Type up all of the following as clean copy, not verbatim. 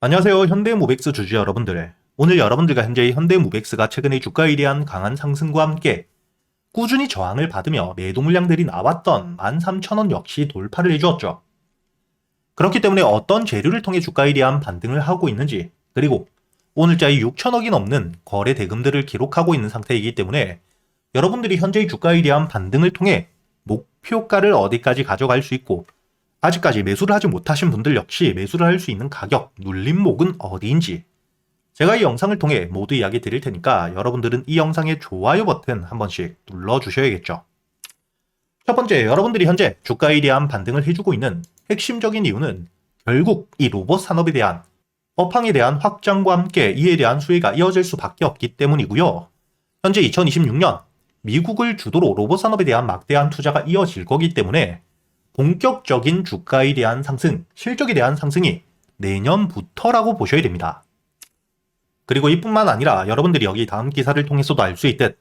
안녕하세요. 현대모백스 주주 여러분들. 오늘 여러분들과 현재 현대모백스가 최근의 주가에 대한 강한 상승과 함께 꾸준히 저항을 받으며 매도 물량들이 나왔던 13,000원 역시 돌파를 해주었죠. 그렇기 때문에 어떤 재료를 통해 주가에 대한 반등을 하고 있는지, 그리고 오늘자의 6천억이 넘는 거래 대금들을 기록하고 있는 상태이기 때문에 여러분들이 현재의 주가에 대한 반등을 통해 목표가를 어디까지 가져갈 수 있고, 아직까지 매수를 하지 못하신 분들 역시 매수를 할 수 있는 가격, 눌림목은 어디인지 제가 이 영상을 통해 모두 이야기 드릴 테니까 여러분들은 이 영상의 좋아요 버튼 한 번씩 눌러주셔야겠죠. 첫 번째, 여러분들이 현재 주가에 대한 반등을 해주고 있는 핵심적인 이유는 결국 이 로봇 산업에 대한 업황에 대한 확장과 함께 이에 대한 수혜가 이어질 수밖에 없기 때문이고요. 현재 2026년 미국을 주도로 로봇 산업에 대한 막대한 투자가 이어질 거기 때문에 본격적인 주가에 대한 상승, 실적에 대한 상승이 내년부터라고 보셔야 됩니다. 그리고 이뿐만 아니라 여러분들이 여기 다음 기사를 통해서도 알 수 있듯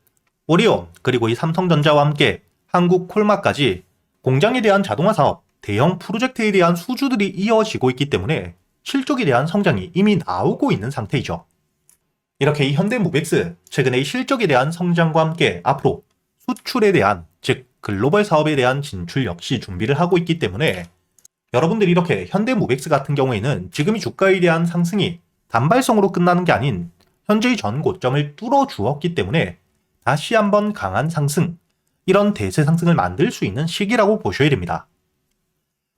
오리온 그리고 이 삼성전자와 함께 한국 콜마까지 공장에 대한 자동화 사업, 대형 프로젝트에 대한 수주들이 이어지고 있기 때문에 실적에 대한 성장이 이미 나오고 있는 상태이죠. 이렇게 이 현대모백스 최근의 실적에 대한 성장과 함께 앞으로 수출에 대한, 즉 글로벌 사업에 대한 진출 역시 준비를 하고 있기 때문에 여러분들이 이렇게 현대모백스 같은 경우에는 지금이 주가에 대한 상승이 단발성으로 끝나는 게 아닌 현재의 전 고점을 뚫어 주었기 때문에 다시 한번 강한 상승, 이런 대세 상승을 만들 수 있는 시기라고 보셔야 됩니다.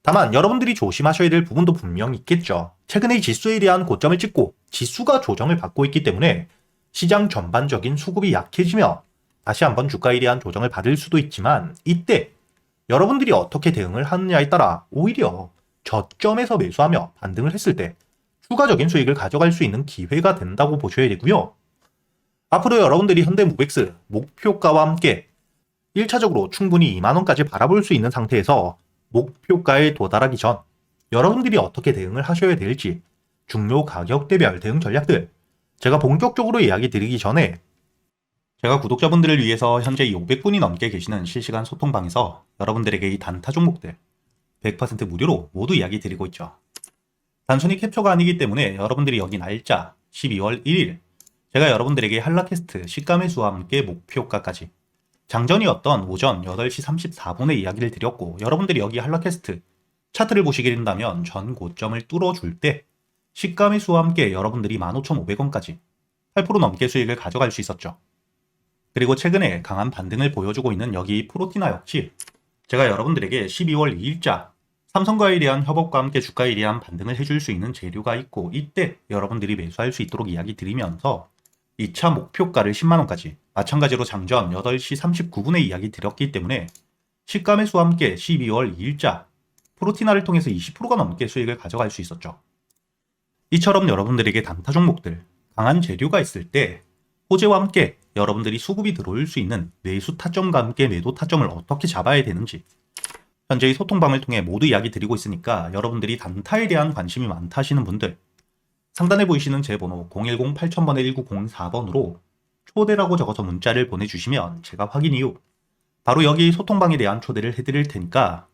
다만 여러분들이 조심하셔야 될 부분도 분명히 있겠죠. 최근의 지수에 대한 고점을 찍고 지수가 조정을 받고 있기 때문에 시장 전반적인 수급이 약해지며 다시 한번 주가에 대한 조정을 받을 수도 있지만, 이때 여러분들이 어떻게 대응을 하느냐에 따라 오히려 저점에서 매수하며 반등을 했을 때 추가적인 수익을 가져갈 수 있는 기회가 된다고 보셔야 되고요. 앞으로 여러분들이 현대모백스 목표가와 함께 1차적으로 충분히 2만원까지 바라볼 수 있는 상태에서 목표가에 도달하기 전 여러분들이 어떻게 대응을 하셔야 될지 중요 가격대별 대응 전략들 제가 본격적으로 이야기 드리기 전에 제가 구독자분들을 위해서 현재 500분이 넘게 계시는 실시간 소통방에서 여러분들에게 이 단타 종목들 100% 무료로 모두 이야기 드리고 있죠. 단순히 캡처가 아니기 때문에 여러분들이 여기 날짜 12월 1일 제가 여러분들에게 한라캐스트 시가매수와 함께 목표가까지 장전이었던 오전 8시 34분에 이야기를 드렸고, 여러분들이 여기 한라캐스트 차트를 보시게 된다면 전 고점을 뚫어줄 때 시가매수와 함께 여러분들이 15,500원까지 8% 넘게 수익을 가져갈 수 있었죠. 그리고 최근에 강한 반등을 보여주고 있는 여기 프로티나 역시 제가 여러분들에게 12월 2일자 삼성과에 대한 협업과 함께 주가에 대한 반등을 해줄 수 있는 재료가 있고, 이때 여러분들이 매수할 수 있도록 이야기 드리면서 2차 목표가를 10만원까지 마찬가지로 장전 8시 39분에 이야기 드렸기 때문에 시가매수와 함께 12월 2일자 프로티나를 통해서 20%가 넘게 수익을 가져갈 수 있었죠. 이처럼 여러분들에게 단타 종목들, 강한 재료가 있을 때 호재와 함께 여러분들이 수급이 들어올 수 있는 매수 타점과 함께 매도 타점을 어떻게 잡아야 되는지 현재의 소통방을 통해 모두 이야기 드리고 있으니까 여러분들이 단타에 대한 관심이 많다 하시는 분들 상단에 보이시는 제 번호 010-8000번에 1904번으로 초대라고 적어서 문자를 보내주시면 제가 확인 이후 바로 여기 소통방에 대한 초대를 해드릴 테니까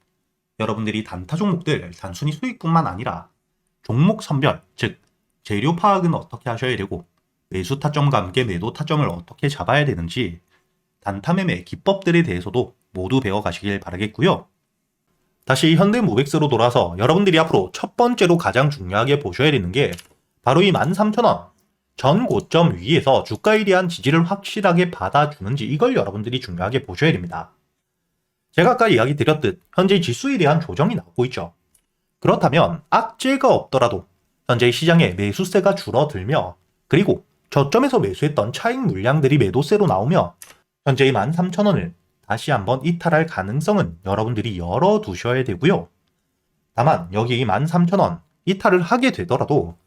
여러분들이 단타 종목들 단순히 수익뿐만 아니라 종목 선별, 즉 재료 파악은 어떻게 하셔야 되고 매수 타점과 함께 매도 타점을 어떻게 잡아야 되는지 단타 매매 기법들에 대해서도 모두 배워가시길 바라겠고요. 다시 현대모백스로 돌아서 여러분들이 앞으로 첫 번째로 가장 중요하게 보셔야 되는 게 바로 이 13,000원 전 고점 위에서 주가에 대한 지지를 확실하게 받아주는지, 이걸 여러분들이 중요하게 보셔야 됩니다. 제가 아까 이야기 드렸듯 현재 지수에 대한 조정이 나오고 있죠. 그렇다면 악재가 없더라도 현재 시장의 매수세가 줄어들며, 그리고 저점에서 매수했던 차익 물량들이 매도세로 나오며 현재의 13,000원을 다시 한번 이탈할 가능성은 여러분들이 열어두셔야 되고요. 다만 여기 이 13,000원 이탈을 하게 되더라도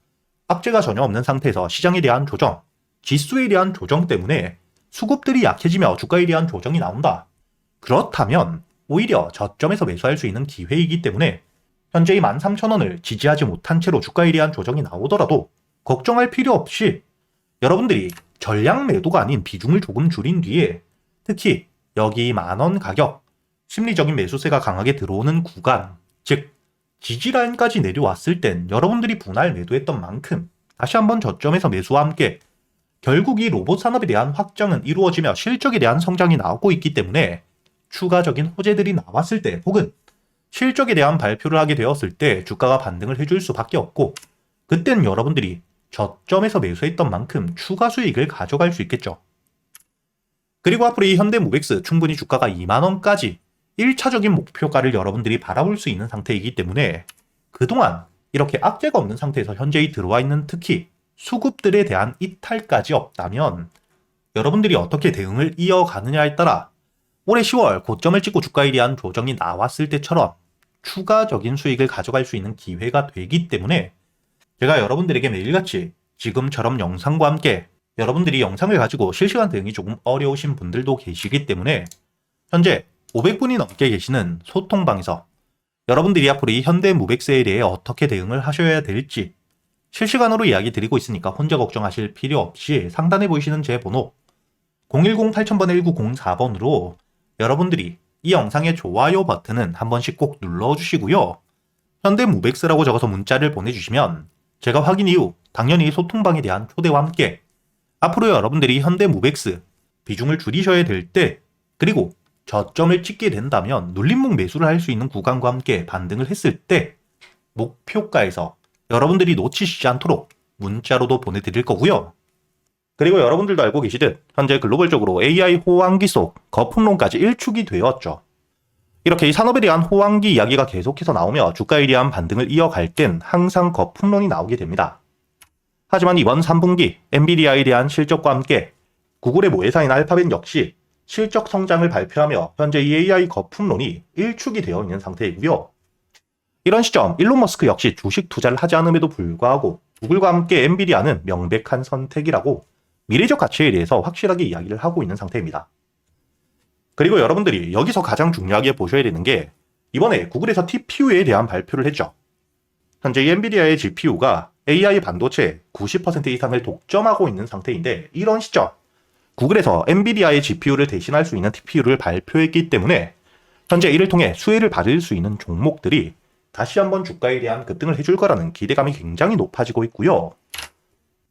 악재가 전혀 없는 상태에서 시장에 대한 조정, 지수에 대한 조정 때문에 수급들이 약해지며 주가에 대한 조정이 나온다. 그렇다면 오히려 저점에서 매수할 수 있는 기회이기 때문에 현재의 13,000원을 지지하지 못한 채로 주가에 대한 조정이 나오더라도 걱정할 필요 없이 여러분들이 전량 매도가 아닌 비중을 조금 줄인 뒤에 특히 여기 만원 가격, 심리적인 매수세가 강하게 들어오는 구간, 즉 지지라인까지 내려왔을 땐 여러분들이 분할 매도했던 만큼 다시 한번 저점에서 매수와 함께 결국 이 로봇 산업에 대한 확장은 이루어지며 실적에 대한 성장이 나오고 있기 때문에 추가적인 호재들이 나왔을 때 혹은 실적에 대한 발표를 하게 되었을 때 주가가 반등을 해줄 수밖에 없고, 그땐 여러분들이 저점에서 매수했던 만큼 추가 수익을 가져갈 수 있겠죠. 그리고 앞으로 이 현대모백스 충분히 주가가 2만원까지 1차적인 목표가를 여러분들이 바라볼 수 있는 상태이기 때문에 그동안 이렇게 악재가 없는 상태에서 현재에 들어와 있는 특히 수급들에 대한 이탈까지 없다면 여러분들이 어떻게 대응을 이어가느냐에 따라 올해 10월 고점을 찍고 주가에 대한 조정이 나왔을 때처럼 추가적인 수익을 가져갈 수 있는 기회가 되기 때문에 제가 여러분들에게 매일같이 지금처럼 영상과 함께 여러분들이 영상을 가지고 실시간 대응이 조금 어려우신 분들도 계시기 때문에 현재 500분이 넘게 계시는 소통방에서 여러분들이 앞으로 이 현대모백스에 대해 어떻게 대응을 하셔야 될지 실시간으로 이야기 드리고 있으니까 혼자 걱정하실 필요 없이 상단에 보이시는 제 번호 010-8000-1904번으로 여러분들이 이 영상의 좋아요 버튼은 한 번씩 꼭 눌러주시고요. 현대모백스라고 적어서 문자를 보내주시면 제가 확인 이후 당연히 소통방에 대한 초대와 함께 앞으로 여러분들이 현대모백스 비중을 줄이셔야 될 때 그리고 저점을 찍게 된다면 눌림목 매수를 할 수 있는 구간과 함께 반등을 했을 때 목표가에서 여러분들이 놓치시지 않도록 문자로도 보내드릴 거고요. 그리고 여러분들도 알고 계시듯 현재 글로벌적으로 AI 호황기 속 거품론까지 일축이 되었죠. 이렇게 이 산업에 대한 호황기 이야기가 계속해서 나오며 주가에 대한 반등을 이어갈 땐 항상 거품론이 나오게 됩니다. 하지만 이번 3분기 엔비디아에 대한 실적과 함께 구글의 모회사인 알파벳 역시 실적 성장을 발표하며 현재 이 AI 거품론이 일축이 되어 있는 상태이고요. 이런 시점 일론 머스크 역시 주식 투자를 하지 않음에도 불구하고 구글과 함께 엔비디아는 명백한 선택이라고 미래적 가치에 대해서 확실하게 이야기를 하고 있는 상태입니다. 그리고 여러분들이 여기서 가장 중요하게 보셔야 되는 게 이번에 구글에서 TPU에 대한 발표를 했죠. 현재 이 엔비디아의 GPU가 AI 반도체 90% 이상을 독점하고 있는 상태인데 이런 시점 구글에서 엔비디아의 GPU를 대신할 수 있는 TPU를 발표했기 때문에 현재 이를 통해 수혜를 받을 수 있는 종목들이 다시 한번 주가에 대한 급등을 해줄 거라는 기대감이 굉장히 높아지고 있고요.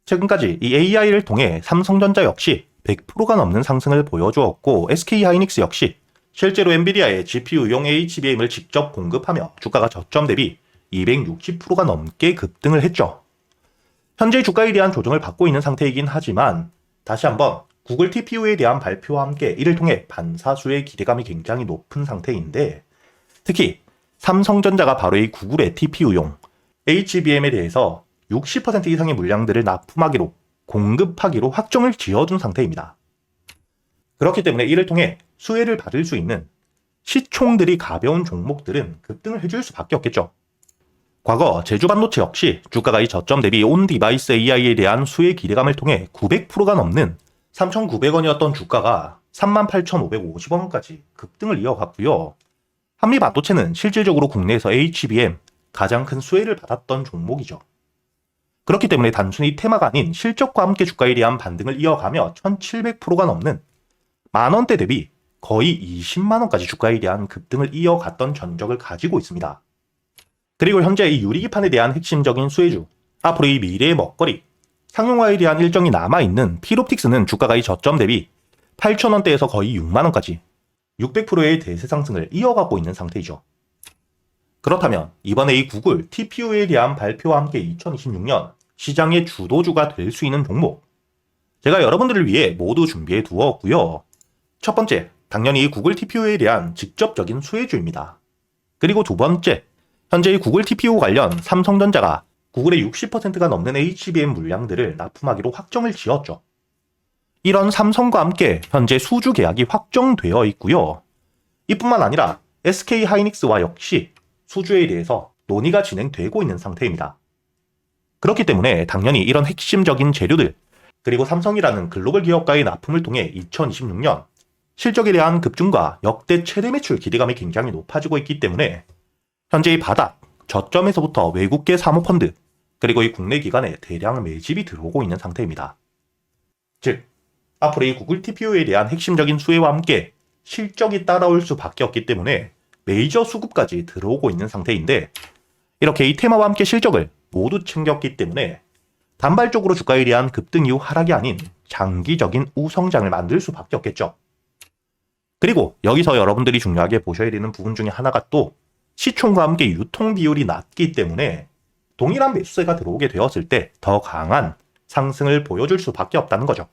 최근까지 이 AI를 통해 삼성전자 역시 100%가 넘는 상승을 보여주었고 SK하이닉스 역시 실제로 엔비디아의 GPU용 HBM을 직접 공급하며 주가가 저점 대비 260%가 넘게 급등을 했죠. 현재 주가에 대한 조정을 받고 있는 상태이긴 하지만 다시 한번 구글 TPU에 대한 발표와 함께 이를 통해 반사수의 기대감이 굉장히 높은 상태인데 특히 삼성전자가 바로 이 구글의 TPU용 HBM에 대해서 60% 이상의 물량들을 납품하기로 공급하기로 확정을 지어준 상태입니다. 그렇기 때문에 이를 통해 수혜를 받을 수 있는 시총들이 가벼운 종목들은 급등을 해줄 수밖에 없겠죠. 과거 제주반도체 역시 주가가 이 저점 대비 온 디바이스 AI에 대한 수혜 기대감을 통해 900%가 넘는 3,900원이었던 주가가 38,550원까지 급등을 이어갔고요. 한미반도체는 실질적으로 국내에서 HBM 가장 큰 수혜를 받았던 종목이죠. 그렇기 때문에 단순히 테마가 아닌 실적과 함께 주가에 대한 반등을 이어가며 1,700%가 넘는 만원대 대비 거의 20만원까지 주가에 대한 급등을 이어갔던 전적을 가지고 있습니다. 그리고 현재 이 유리기판에 대한 핵심적인 수혜주, 앞으로 이 미래의 먹거리, 상용화에 대한 일정이 남아있는 필옵틱스는 주가가 이 저점 대비 8,000원대에서 거의 6만원까지 600%의 대세 상승을 이어가고 있는 상태이죠. 그렇다면 이번에 이 구글 TPU에 대한 발표와 함께 2026년 시장의 주도주가 될 수 있는 종목 제가 여러분들을 위해 모두 준비해 두었고요. 첫 번째, 당연히 이 구글 TPU에 대한 직접적인 수혜주입니다. 그리고 두 번째, 현재 이 구글 TPU 관련 삼성전자가 구글의 60%가 넘는 HBM 물량들을 납품하기로 확정을 지었죠. 이런 삼성과 함께 현재 수주 계약이 확정되어 있고요. 이뿐만 아니라 SK하이닉스와 역시 수주에 대해서 논의가 진행되고 있는 상태입니다. 그렇기 때문에 당연히 이런 핵심적인 재료들 그리고 삼성이라는 글로벌 기업과의 납품을 통해 2026년 실적에 대한 급증과 역대 최대 매출 기대감이 굉장히 높아지고 있기 때문에 현재 이 바닥 저점에서부터 외국계 사모펀드 그리고 이 국내 기관에 대량 매집이 들어오고 있는 상태입니다. 즉 앞으로 이 구글 TPU에 대한 핵심적인 수혜와 함께 실적이 따라올 수밖에 없기 때문에 메이저 수급까지 들어오고 있는 상태인데 이렇게 이 테마와 함께 실적을 모두 챙겼기 때문에 단발적으로 주가에 대한 급등 이후 하락이 아닌 장기적인 우성장을 만들 수밖에 없겠죠. 그리고 여기서 여러분들이 중요하게 보셔야 되는 부분 중에 하나가 또 시총과 함께 유통 비율이 낮기 때문에 동일한 매수세가 들어오게 되었을 때 더 강한 상승을 보여줄 수밖에 없다는 거죠.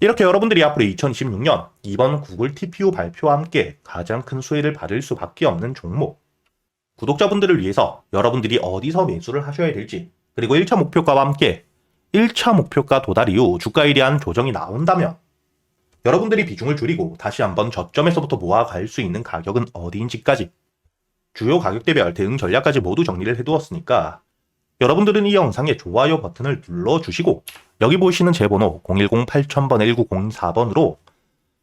이렇게 여러분들이 앞으로 2026년 이번 구글 TPU 발표와 함께 가장 큰 수혜를 받을 수밖에 없는 종목, 구독자분들을 위해서 여러분들이 어디서 매수를 하셔야 될지, 그리고 1차 목표가와 함께 1차 목표가 도달 이후 주가에 대한 조정이 나온다면 여러분들이 비중을 줄이고 다시 한번 저점에서부터 모아갈 수 있는 가격은 어디인지까지 주요 가격대별 대응 전략까지 모두 정리를 해두었으니까 여러분들은 이 영상에 좋아요 버튼을 눌러주시고 여기 보이시는 제 번호 010-8000번 1904번으로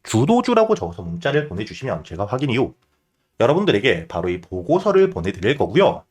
주도주라고 적어서 문자를 보내주시면 제가 확인 이후 여러분들에게 바로 이 보고서를 보내드릴 거고요.